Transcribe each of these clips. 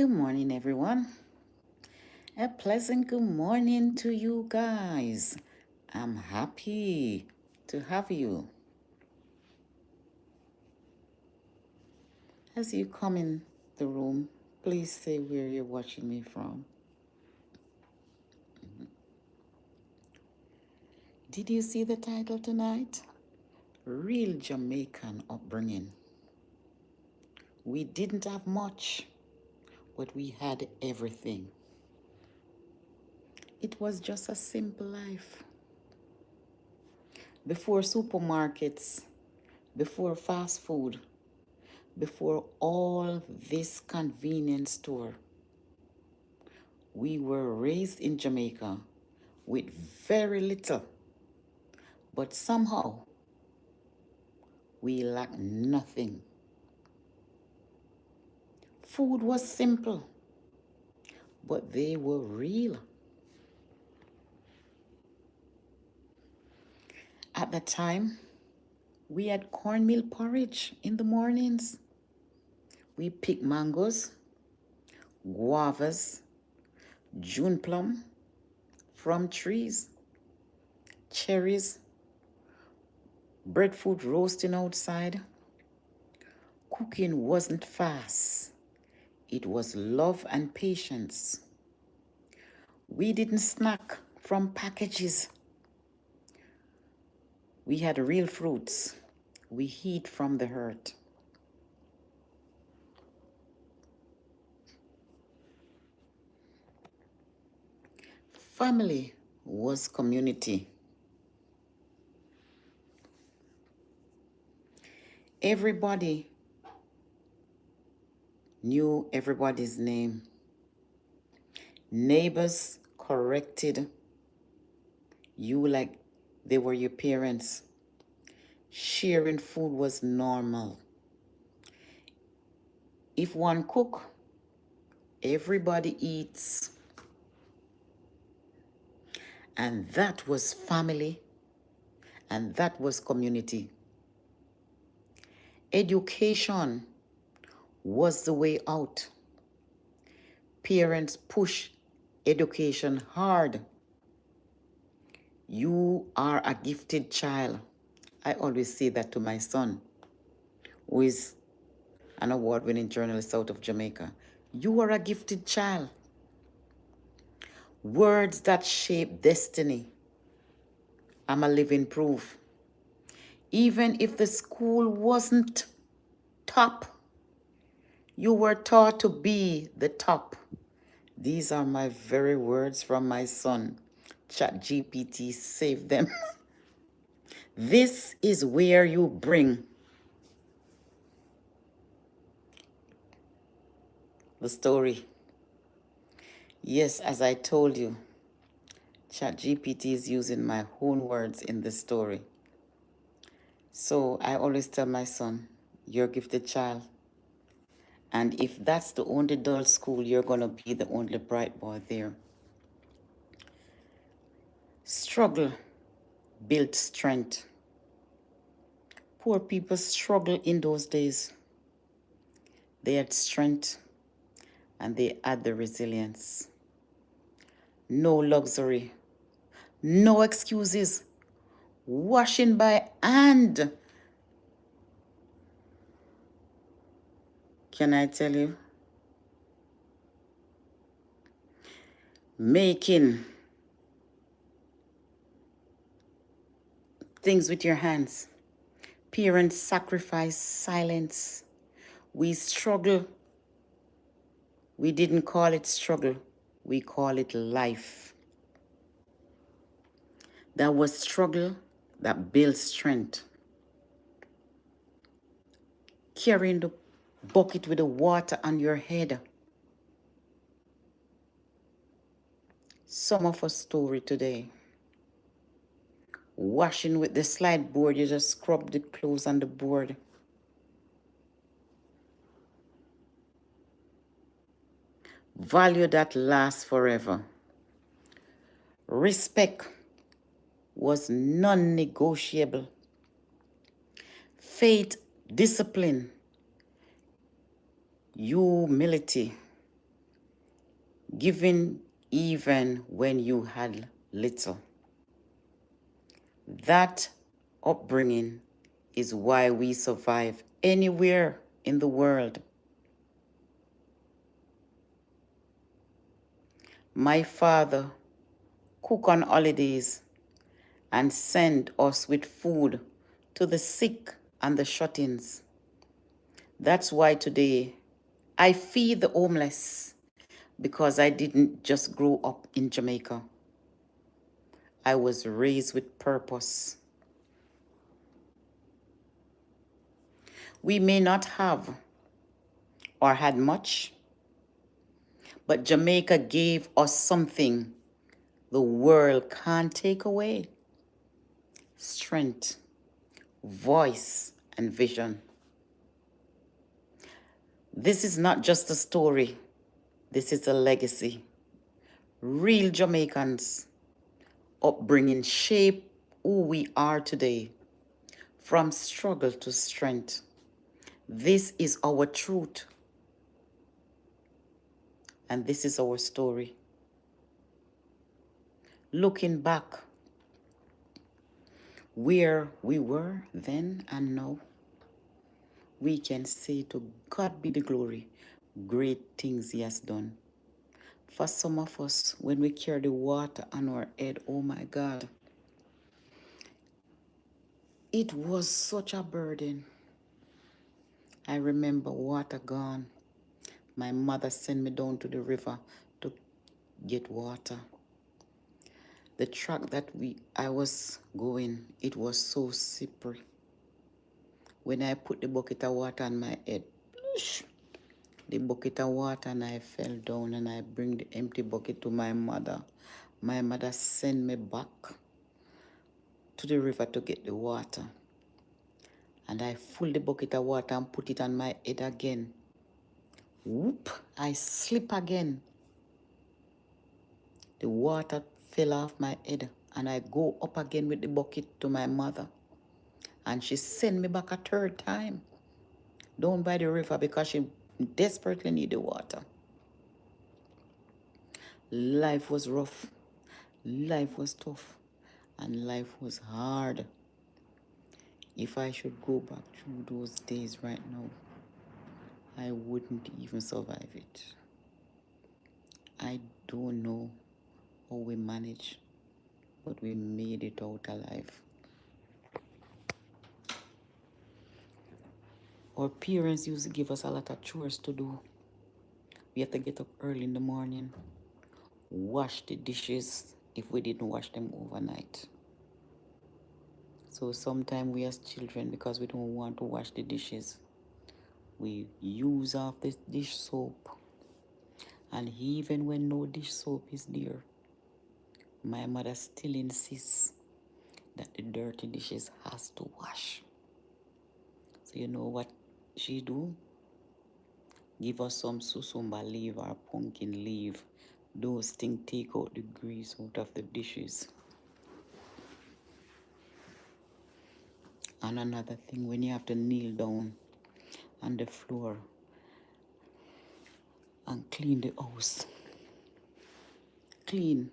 Good morning, everyone. A pleasant good morning to you guys. I'm happy to have you. As you come in the room, please say where you're watching me from. Did you see the title tonight? Real Jamaican Upbringing. We didn't have much, but we had everything. It was just a simple life. Before supermarkets, before fast food, before all this convenience store, we were raised in Jamaica with very little, but somehow we lacked nothing. Food was simple, but they were real. At the time, we had cornmeal porridge in the mornings. We picked mangoes, guavas, June plum from trees, cherries, breadfruit roasting outside. Cooking wasn't fast. It was love and patience. We didn't snack from packages. We had real fruits. We eat from the earth. Family was community. Everybody knew everybody's name. Neighbors corrected you like they were your parents. Sharing food was normal. If one cook, everybody eats. And that was family, and that was community. Education was the way out. Parents push education hard. You are a gifted child. I always say that to my son, who is an award-winning journalist out of Jamaica. You are a gifted child. Words that shape destiny. I'm a living proof. Even if the school wasn't top, you were taught to be the top. These are my very words from my son. ChatGPT saved them. This is where you bring the story. Yes, as I told you, ChatGPT is using my own words in the story. So I always tell my son, you're a gifted child. And if that's the only dull school, you're going to be the only bright boy there. Struggle built strength. Poor people struggled in those days. They had strength and they had the resilience. No luxury, no excuses. Washing by hand. Can I tell you? Making things with your hands. Parents sacrifice silence. We struggle. We didn't call it struggle. We call it life. That was struggle that builds strength. Carrying the bucket with the water on your head. Some of a story today. Washing with the slide board, you just scrub the clothes on the board. Value that lasts forever. Respect was non-negotiable. Faith, discipline, humility. giving even when you had little. That upbringing is why we survive anywhere in the world. My father cook on holidays and send us with food to the sick and the shut-ins. That's why today I feed the homeless, because I didn't just grow up in Jamaica. I was raised with purpose. We may not have or had much, but Jamaica gave us something the world can't take away: strength, voice, and vision. This is not just a story, this is a legacy. Real Jamaicans upbringing shape who we are today, from struggle to strength. This is our truth, and this is our story. Looking back where we were then and now, we can say to God be the glory, great things He has done. For some of us, when we carry the water on our head, oh my God, it was such a burden. I remember water gone. My mother sent me down to the river to get water. The track that I was going, it was so slippery. When I put the bucket of water on my head, the bucket of water, and I fell down, and I bring the empty bucket to my mother. My mother sent me back to the river to get the water. And I fill the bucket of water and put it on my head again. Whoop, I slip again. The water fell off my head, and I go up again with the bucket to my mother. And she sent me back a third time down by the river because she desperately needed water. Life was rough, life was tough, and life was hard. If I should go back through those days right now, I wouldn't even survive it. I don't know how we managed, but we made it out alive. Our parents used to give us a lot of chores to do. We had to get up early in the morning, wash the dishes if we didn't wash them overnight. So sometimes we as children, because we don't want to wash the dishes, we use off the dish soap. And even when no dish soap is there, my mother still insists that the dirty dishes has to wash. So you know what she do? Give us some susumba leaf or pumpkin leaf. Those things take out the grease out of the dishes. And another thing, when you have to kneel down on the floor and clean the house. Clean.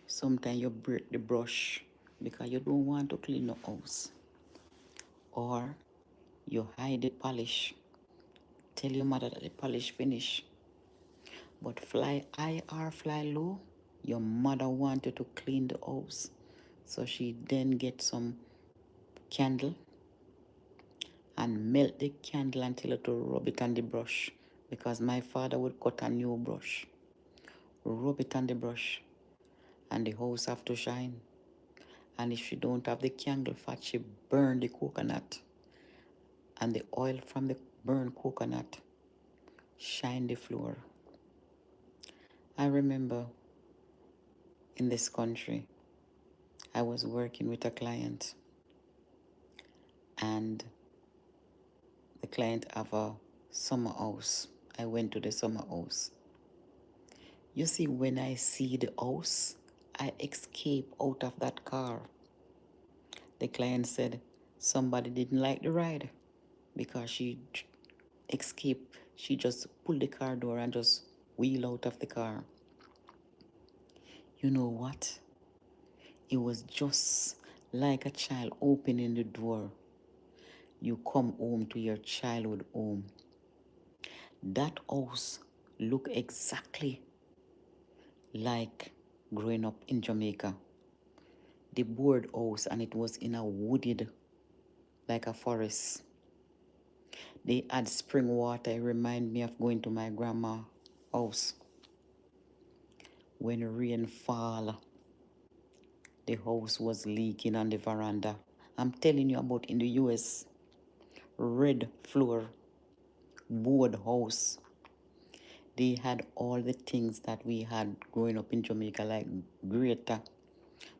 Sometimes you break the brush because you don't want to clean the house. Or you hide the polish. Tell your mother that the polish finished. But fly high or fly low, your mother wanted to clean the house. So she then gets some candle and melt the candle until it will rub it on the brush. Because my father would cut a new brush, rub it on the brush, and the house have to shine. And if she don't have the candle fat, she burn the coconut. And the oil from the burned coconut shine the floor. I remember in this country, I was working with a client, and the client have a summer house. I went to the summer house. You see, when I see the house, I escape out of that car. The client said somebody didn't like the ride because she escaped. She just pulled the car door and just wheel out of the car. You know what? It was just like a child opening the door. You come home to your childhood home. That house looked exactly like growing up in Jamaica. The board house, and it was in a wooded, like a forest. They had spring water. It reminded me of going to my grandma's house. When rain fall, the house was leaking on the veranda. I'm telling you about in the US, red floor, board house. They had all the things that we had growing up in Jamaica, like grater,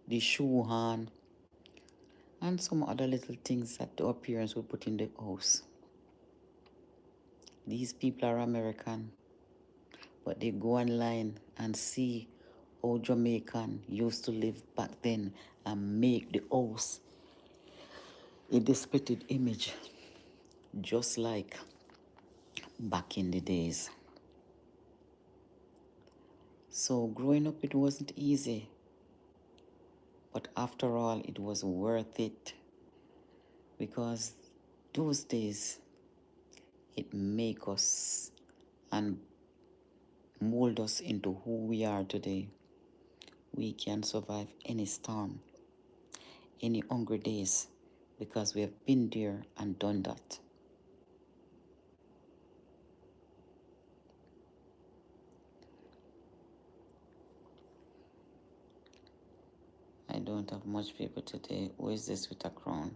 the shoe horn, and some other little things that our parents would put in the house. These people are American, but they go online and see how Jamaican used to live back then and make the house a displayed image, just like back in the days. So growing up, it wasn't easy, but after all, it was worth it, because those days it make us and mold us into who we are today. We can survive any storm, any hungry days, because we have been there and done that. I don't have much people today. Who is this with a crown?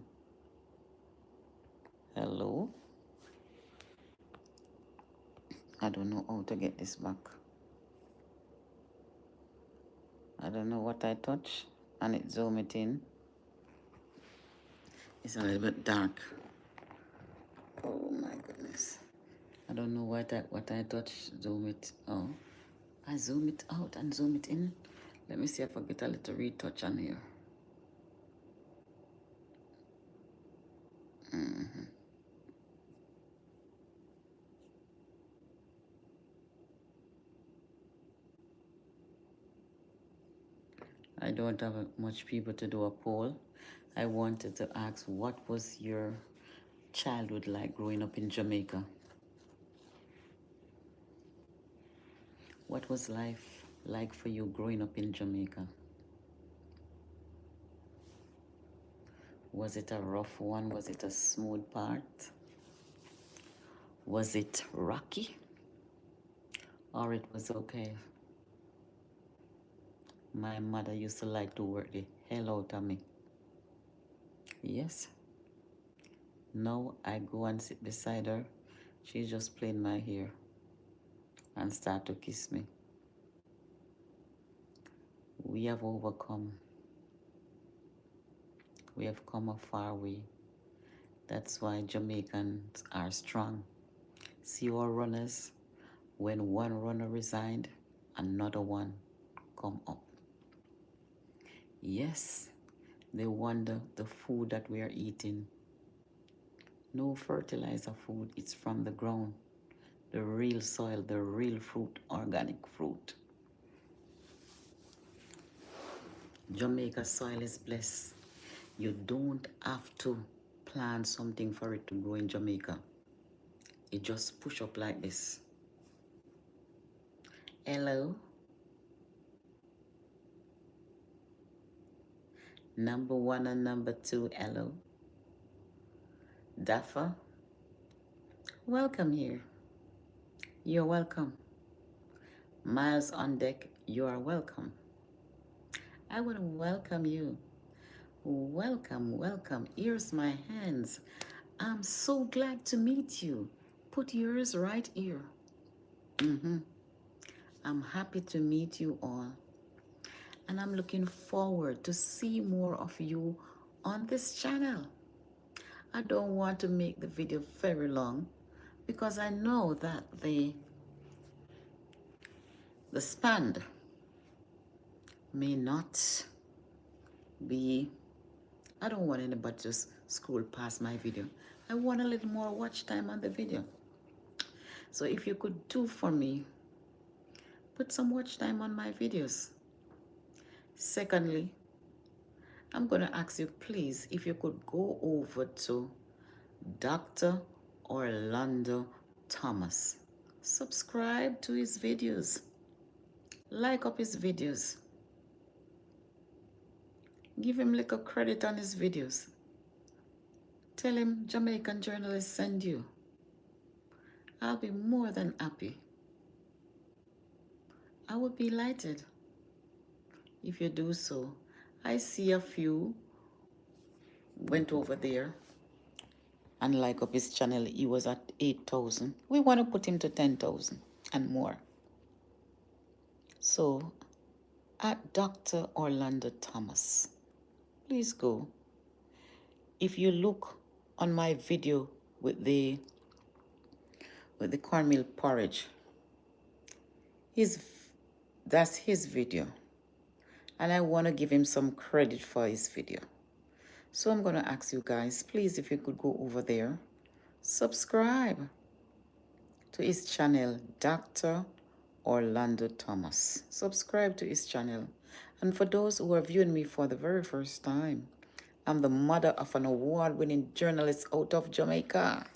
Hello? I don't know how to get this back. I don't know what I touch, and it zoom it in. It's a little bit dark. Oh my goodness. I don't know what I touch, zoom it. Oh, I zoom it out and zoom it in. Let me see if I get a little retouch on here. I don't have much people to do a poll. I wanted to ask, what was your childhood like growing up in Jamaica? What was life like for you growing up in Jamaica? Was it a rough one? Was it a smooth part? Was it rocky? Or it was okay? My mother used to like to work the hell out of me. Yes. Now I go and sit beside her. She's just playing my hair and start to kiss me. We have overcome. We have come a far way. That's why Jamaicans are strong. See our runners, when one runner resigned, another one come up. Yes, they wonder the food that we are eating. No fertilizer food, it's from the ground. The real soil, the real fruit, organic fruit. Jamaica soil is blessed. You don't have to plant something for it to grow in Jamaica. It just push up like this. Hello. Number 1 and number 2, hello. Daffa, welcome here. You're welcome. Miles on deck, you are welcome. I want to welcome you. Welcome, welcome. Here's my hands. I'm so glad to meet you. Put yours right here. I'm happy to meet you all. And I'm looking forward to see more of you on this channel. I don't want to make the video very long because I know that the span may not be, I don't want anybody to just scroll past my video. I want a little more watch time on the video. So if you could do for me, put some watch time on my videos. Secondly, I'm going to ask you, please, if you could go over to Dr. Orlando Thomas. Subscribe to his videos. Like up his videos. Give him little credit on his videos. Tell him Jamaican journalists send you. I'll be more than happy. I would be delighted if you do so. I see a few went over there and like up his channel. He was at 8,000. We want to put him to 10,000 and more. So at Dr. Orlando Thomas, please go. If you look on my video with the cornmeal porridge, that's his video. And I want to give him some credit for his video. So I'm going to ask you guys, please, if you could go over there, subscribe to his channel, Dr. Orlando Thomas. Subscribe to his channel. And for those who are viewing me for the very first time, I'm the mother of an award-winning journalist out of Jamaica.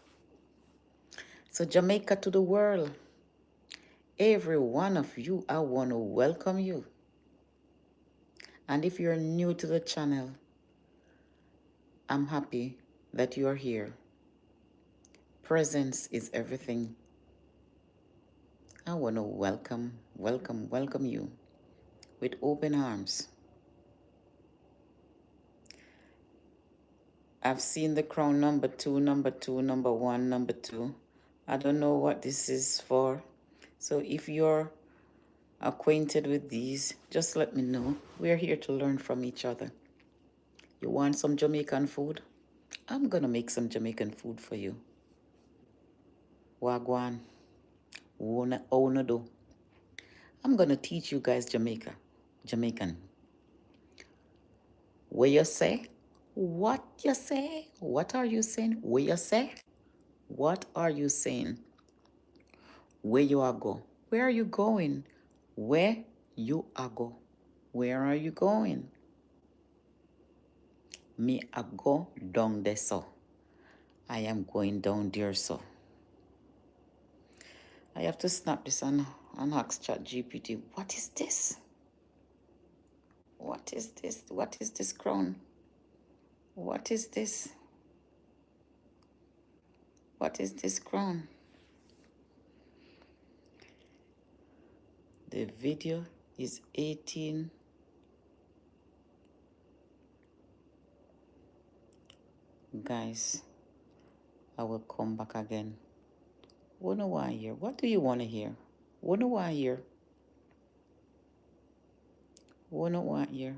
So Jamaica to the world. Every one of you, I want to welcome you. And if you're new to the channel, I'm happy that you are here. Presence is everything. I want to welcome you with open arms. I've seen the crown number 2, number 2, number 1, number 2. I don't know what this is for. So if you're acquainted with these, just let me know. We're here to learn from each other. You want some Jamaican food? I'm gonna make some Jamaican food for you. Wagwan. Onodo. I'm gonna teach you guys Jamaican. Where you say? What you say? What are you saying? Where you say? What are you saying? Where you are go? Where are you going? Where you are go? Where are you going? Me a go down there so. I am going down there so. I have to snap this and ask ChatGPT. What is this? What is this? What is this crown? What is this? What is this crown? The video is 18. Guys, I will come back again. What do I hear? What do you want to hear? What do I hear? What do I hear?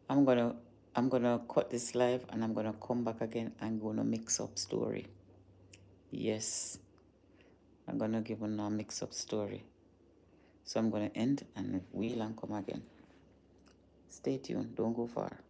I'm gonna cut this live and I'm gonna come back again. I'm gonna mix up story. Yes, I'm gonna give a mix up story. So I'm gonna end and wheel and come again. Stay tuned. Don't go far.